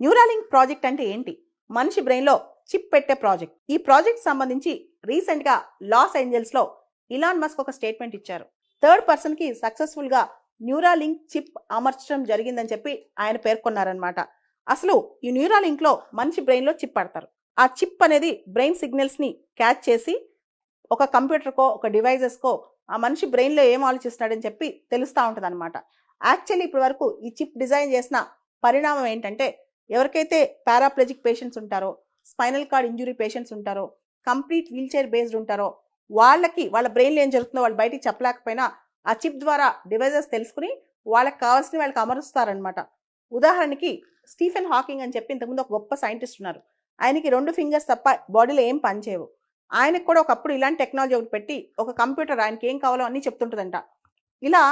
Neuralink project అంటే ఏంటి? మనిషి బ్రెయిన్లో చిప్ పెట్టే ప్రాజెక్ట్. ఈ ప్రాజెక్ట్ సంబంధించి రీసెంట్గా లాస్ ఏంజల్స్లో ఇలాన్ మస్క్ ఒక స్టేట్మెంట్ ఇచ్చారు. థర్డ్ పర్సన్కి సక్సెస్ఫుల్గా న్యూరాలింక్ చిప్ అమర్చడం జరిగిందని చెప్పి ఆయన పేర్కొన్నారనమాట. అసలు ఈ న్యూరాలింక్లో మనిషి బ్రెయిన్లో చిప్ పడతారు. ఆ చిప్ అనేది బ్రెయిన్ సిగ్నల్స్ని క్యాచ్ చేసి ఒక కంప్యూటర్కో ఒక డివైజెస్కో ఆ మనిషి బ్రెయిన్లో ఏం ఆలోచిస్తున్నాడని చెప్పి తెలుస్తూ ఉంటుంది అనమాట. యాక్చువల్లీ ఇప్పటి వరకు ఈ చిప్ డిజైన్ చేసిన పరిణామం ఏంటంటే, ఎవరికైతే పారాప్లెజిక్ పేషెంట్స్ ఉంటారో, స్పైనల్ కార్డ్ ఇంజురీ పేషెంట్స్ ఉంటారో, కంప్లీట్ వీల్ చైర్ బేస్డ్ ఉంటారో, వాళ్ళకి వాళ్ళ బ్రెయిన్లో ఏం జరుగుతుందో వాళ్ళు బయటికి చెప్పలేకపోయినా ఆ చిప్ ద్వారా డివైజెస్ తెలుసుకుని వాళ్ళకి కావాల్సిన వాళ్ళకి అమరుస్తారనమాట. ఉదాహరణకి స్టీఫెన్ హాకింగ్ అని చెప్పి ఇంతకుముందు ఒక గొప్ప సైంటిస్ట్ ఉన్నారు. ఆయనకి 2 ఫింగర్స్ తప్ప బాడీలో ఏం పనిచేయవు. ఆయనకు కూడా ఒకప్పుడు ఇలాంటి టెక్నాలజీ ఒకటి పెట్టి ఒక కంప్యూటర్ ఆయనకి ఏం కావాలో అన్నీ చెప్తుంటుందంట. ఇలా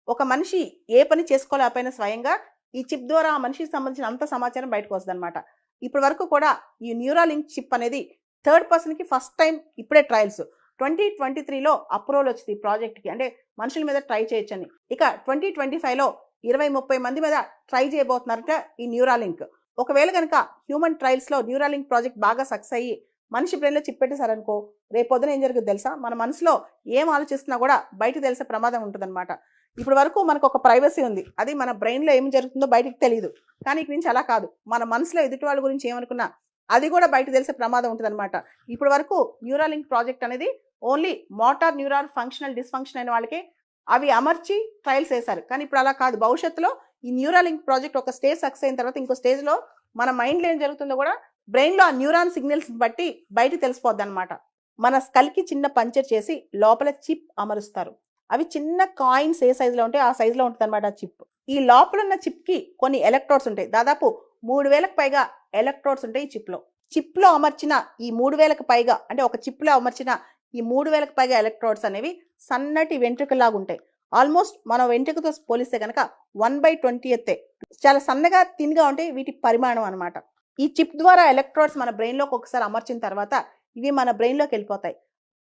ఒక మనిషి ఏ పని చేసుకోలేకపోయినా స్వయంగా ఈ చిప్ ద్వారా ఆ మనిషికి సంబంధించిన అంత సమాచారం బయటకు వస్తుంది అనమాట. ఇప్పటి వరకు కూడా ఈ న్యూరాలింక్ చిప్ అనేది థర్డ్ పర్సన్కి ఫస్ట్ టైం ఇప్పుడే ట్రయల్స్ 2023లో అప్రూవల్ వచ్చింది ఈ ప్రాజెక్ట్కి. అంటే మనుషుల మీద ట్రై చేయొచ్చని. ఇక 2025లో 20-30 మంది మీద ట్రై చేయబోతున్నారట ఈ న్యూరాలింక్. ఒకవేళ కనుక హ్యూమన్ ట్రయల్స్లో న్యూరాలింక్ ప్రాజెక్ట్ బాగా సక్సెస్ అయ్యి మనిషి బ్రెయిన్లో చిప్ పెట్టేశారనుకో, రేపొద్దున ఏం జరుగుతుంది తెలుసా? మన మనసులో ఏం ఆలోచిస్తున్నా కూడా బయటకు తెలిసే ప్రమాదం ఉంటుందన్నమాట. ఇప్పుడు వరకు మనకు ఒక ప్రైవసీ ఉంది, అది మన బ్రెయిన్లో ఏం జరుగుతుందో బయటకు తెలియదు. కానీ ఇక నుంచి అలా కాదు, మన మనసులో ఎదుటి వాళ్ళ గురించి ఏమనుకున్నా అది కూడా బయటకు తెలిసే ప్రమాదం ఉంటుందన్నమాట. ఇప్పుడు వరకు న్యూరాలింక్ ప్రాజెక్ట్ అనేది only motor neuron functional dysfunction అయిన వాళ్ళకి అవి అమర్చి ట్రయల్స్ వేశారు. కానీ ఇప్పుడు అలా కాదు. భవిష్యత్తులో ఈ న్యూరాలింక్ ప్రాజెక్ట్ ఒక స్టేజ్ సక్సెస్ అయిన తర్వాత ఇంకో స్టేజ్లో మన మైండ్లో ఏం జరుగుతుందో కూడా బ్రెయిన్లో ఆ న్యూరాన్ సిగ్నల్స్ బట్టి బయట తెలిసిపోద్ది అనమాట. మన స్కల్కి చిన్న పంచర్ చేసి లోపల చిప్ అమరుస్తారు. అవి చిన్న కాయిన్స్ ఏ సైజులో ఉంటే ఆ సైజులో ఉంటుంది అనమాట చిప్. ఈ లోపల ఉన్న చిప్కి కొన్ని ఎలక్ట్రోడ్స్ ఉంటాయి. దాదాపు 3000కు పైగా ఎలక్ట్రోడ్స్ ఉంటాయి ఈ చిప్లో. చిప్లో అమర్చిన ఈ 3000కు పైగా, అంటే ఒక చిప్లో అమర్చిన ఈ 3000కు పైగా ఎలక్ట్రోడ్స్ అనేవి సన్నటి వెంట్రుకలాగా ఉంటాయి. ఆల్మోస్ట్ మన వెంట్రుకతో పోలిస్తే కనుక 1/20 చాలా సన్నగా తిన్గా ఉంటాయి వీటి పరిమాణం అనమాట. ఈ చిప్ ద్వారా ఎలక్ట్రోడ్స్ మన బ్రెయిన్లోకి ఒకసారి అమర్చిన తర్వాత ఇవి మన బ్రెయిన్లోకి వెళ్ళిపోతాయి.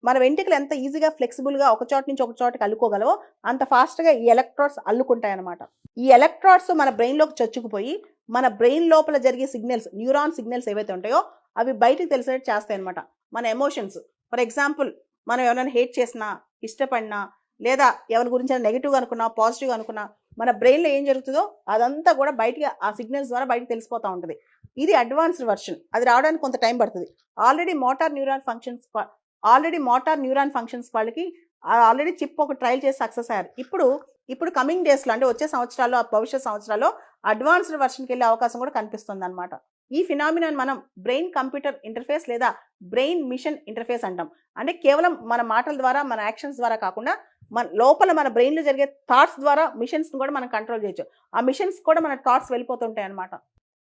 మన వెంట్రుకలు ఎంత ఈజీగా ఫ్లెక్సిబుల్గా ఒక చోట నుంచి ఒక చోటకి అల్లుకోగలవో అంత ఫాస్ట్గా ఈ ఎలక్ట్రోడ్స్ అల్లుకుంటాయి అనమాట. ఈ ఎలక్ట్రోడ్స్ మన బ్రెయిన్లోకి చొచ్చుకుపోయి మన బ్రెయిన్ లోపల జరిగే సిగ్నల్స్, న్యూరాన్ సిగ్నల్స్ ఏవైతే ఉంటాయో అవి బయటకు తెలిసేటట్టు చేస్తాయి అనమాట. మన ఎమోషన్స్, ఫర్ ఎగ్జాంపుల్ మనం ఎవరైనా హేట్ చేసినా, ఇష్టపడినా, లేదా ఎవరి గురించి నెగిటివ్గా అనుకున్నా, పాజిటివ్గా అనుకున్నా, మన బ్రెయిన్లో ఏం జరుగుతుందో అదంతా కూడా బయటికి ఆ సిగ్నల్స్ ద్వారా బయటకు తెలిసిపోతూ ఉంటుంది. ఇది అడ్వాన్స్డ్ వర్షన్. అది రావడానికి కొంత టైం పడుతుంది. ఆల్రెడీ మోటార్ న్యూరాన్ ఫంక్షన్స్ వాళ్ళకి ఆల్రెడీ చిప్ ఒక ట్రయల్ చేసి సక్సెస్ అయ్యారు. ఇప్పుడు కమింగ్ డేస్లో, అంటే వచ్చే సంవత్సరాల్లో, భవిష్యత్ సంవత్సరాల్లో అడ్వాన్స్డ్ వర్షన్కి వెళ్ళే అవకాశం కూడా కనిపిస్తుంది అనమాట. ఈ ఫినామినాన్ మనం బ్రెయిన్ కంప్యూటర్ ఇంటర్ఫేస్ లేదా బ్రెయిన్ మిషన్ ఇంటర్ఫేస్ అంటాం. అంటే కేవలం మన మాటల ద్వారా, మన యాక్షన్స్ ద్వారా కాకుండా మన లోపల మన బ్రెయిన్లో జరిగే థాట్స్ ద్వారా మిషన్స్ని కూడా మనం కంట్రోల్ చేయొచ్చు. ఆ మిషన్స్ కూడా మన థాట్స్ వెళ్ళిపోతుంటాయి అనమాట.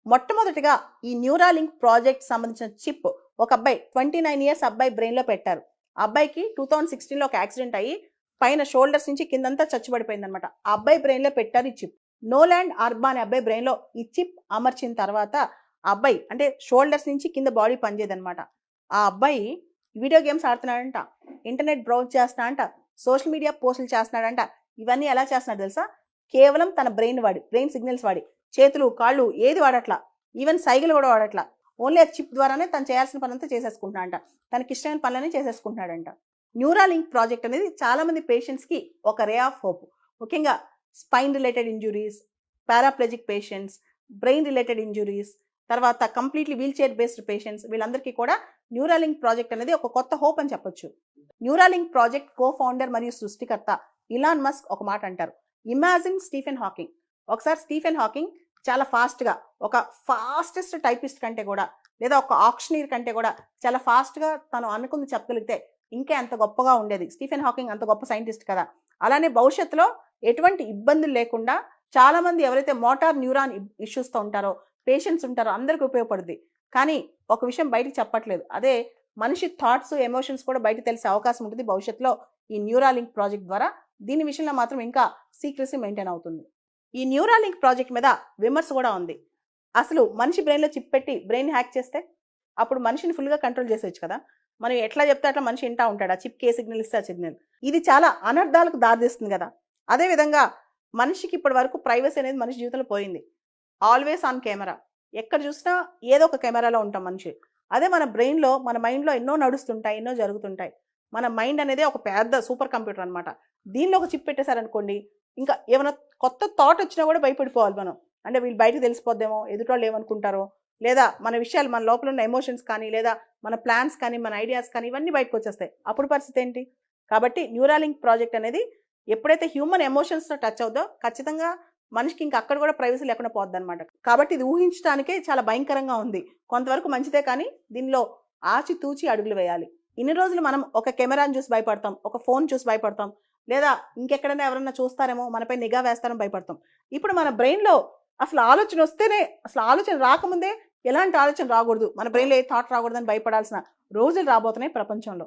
మొట్టమొదటిగా ఈ న్యూరాలింక్ ప్రాజెక్ట్ సంబంధించిన చిప్ ఒక అబ్బాయి 29 ఇయర్స్ అబ్బాయి బ్రెయిన్లో పెట్టారు. ఆ అబ్బాయికి 2016లో ఒక యాక్సిడెంట్ అయ్యి పైన షోల్డర్స్ నుంచి కిందంతా చచ్చిపడిపోయింది అనమాట. ఆ అబ్బాయి బ్రెయిన్లో పెట్టారు ఈ చిప్. నోలాండ్ ఆర్బా అనే అబ్బాయి బ్రెయిన్లో ఈ చిప్ అమర్చిన తర్వాత ఆ అబ్బాయి, అంటే షోల్డర్స్ నుంచి కింద బాడీ పనిచేయదనమాట. ఆ అబ్బాయి వీడియో గేమ్స్ ఆడుతున్నాడంట, ఇంటర్నెట్ బ్రౌజ్ చేస్తున్నాడంట, సోషల్ మీడియా పోస్టులు చేస్తున్నాడంట. ఇవన్నీ ఎలా చేస్తున్నాడు తెలుసా? కేవలం తన బ్రెయిన్ సిగ్నల్స్ వాడి, చేతులు కాళ్ళు ఏది వాడట్లా, ఈవెన్ సైకిల్ కూడా వాడట్లా. ఓన్లీ ఆ చిప్ ద్వారానే తను చేయాల్సిన పనంతా చేసేసుకుంటున్నాడంట, తనకి ఇష్టమైన పనులన్నీ చేసేసుకుంటున్నాడంట. న్యూరాలింక్ ప్రాజెక్ట్ అనేది చాలామంది పేషెంట్స్కి ఒక రే ఆఫ్ హోప్. ముఖ్యంగా spine related injuries, paraplegic patients, brain related injuries, తర్వాత completely wheel chair based patients, వీళ్ళందరికీ కూడా న్యూరాలింక్ ప్రాజెక్ట్ అనేది ఒక కొత్త హోప్ అని చెప్పొచ్చు. న్యూరాలింక్ ప్రాజెక్ట్ కో ఫౌండర్ మరియు సృష్టికర్త ఇలాన్ మస్క్ ఒక మాట అంటారు. Imagine Stephen Hawking. ఒకసారి స్టీఫెన్ హాకింగ్ చాలా ఫాస్ట్గా, ఒక ఫాస్టెస్ట్ టైపిస్ట్ కంటే కూడా, లేదా ఒక ఆక్షనీర్ కంటే కూడా చాలా ఫాస్ట్గా తను అనుకుంది చెప్పగలిగితే ఇంకా ఎంత గొప్పగా ఉండేది. స్టీఫెన్ హాకింగ్ అంత గొప్ప సైంటిస్ట్ కదా. అలానే భవిష్యత్తులో ఎటువంటి ఇబ్బందులు లేకుండా చాలామంది ఎవరైతే మోటార్ న్యూరాన్ ఇష్యూస్తో ఉంటారో, పేషెంట్స్ ఉంటారో అందరికీ ఉపయోగపడుద్ది. కానీ ఒక విషయం బయటకు చెప్పట్లేదు, అదే మనిషి థాట్స్, ఎమోషన్స్ కూడా బయట తెలిసే అవకాశం ఉంటుంది భవిష్యత్తులో ఈ న్యూరాలింక్ ప్రాజెక్ట్ ద్వారా. దీని విషయంలో మాత్రం ఇంకా సీక్రెసీ మెయింటైన్ అవుతుంది. ఈ న్యూరాలింక్ ప్రాజెక్ట్ మీద విమర్శ కూడా ఉంది. అసలు మనిషి బ్రెయిన్లో చిప్ పెట్టి బ్రెయిన్ హ్యాక్ చేస్తే అప్పుడు మనిషిని ఫుల్గా కంట్రోల్ చేసేయచ్చు కదా. మనం ఎట్లా చెప్తే అట్లా మనిషి వింటా ఉంటాడు, ఆ చిప్కి ఏ సిగ్నల్ ఇస్తే ఆ సిగ్నల్. ఇది చాలా అనర్థాలకు దారితీస్తుంది కదా. అదేవిధంగా మనిషికి ఇప్పటి వరకు ప్రైవసీ అనేది మనిషి జీవితంలో పోయింది. ఆల్వేస్ ఆన్ కెమెరా, ఎక్కడ చూసినా ఏదో ఒక కెమెరాలో ఉంటాం మనిషి. అదే మన బ్రెయిన్లో మన మైండ్లో ఎన్నో నడుస్తుంటాయి, ఎన్నో జరుగుతుంటాయి. మన మైండ్ అనేది ఒక పెద్ద సూపర్ కంప్యూటర్ అనమాట. దీనిలో ఒక చిప్ పెట్టేశారనుకోండి, ఇంకా ఏమైనా కొత్త థాట్ వచ్చినా కూడా భయపడిపోవాలి మనం. అంటే వీళ్ళు బయటకు తెలిసిపోద్దేమో, ఎదుటోళ్ళు ఏమనుకుంటారో, లేదా మన విషయాలు మన లోపల ఉన్న ఎమోషన్స్ కానీ, లేదా మన ప్లాన్స్ కానీ, మన ఐడియాస్ కానీ ఇవన్నీ బయటకు వచ్చేస్తాయి. అప్పుడు పరిస్థితి ఏంటి? కాబట్టి న్యూరాలింక్ ప్రాజెక్ట్ అనేది ఎప్పుడైతే హ్యూమన్ ఎమోషన్స్తో టచ్ అవుతుందో ఖచ్చితంగా మనిషికి ఇంకా అక్కడ కూడా ప్రైవసీ లేకుండా పోద్ది అనమాట. కాబట్టి ఇది ఊహించడానికే చాలా భయంకరంగా ఉంది. కొంతవరకు మంచిదే, కానీ దీనిలో ఆచితూచి అడుగులు వేయాలి. ఇన్ని రోజులు మనం ఒక కెమెరాని చూసి భయపడతాం, ఒక ఫోన్ చూసి భయపడతాం, లేదా ఇంకెక్కడైనా ఎవరన్నా చూస్తారేమో మనపై నిఘా వేస్తారని భయపడతాం. ఇప్పుడు మన బ్రెయిన్లో అసలు ఆలోచన వస్తేనే, అసలు ఆలోచన రాకముందే ఎలాంటి ఆలోచన రాకూడదు, మన బ్రెయిన్లో ఏ థాట్ రాకూడదని భయపడాల్సిన రోజులు రాబోతున్నాయి ప్రపంచంలో.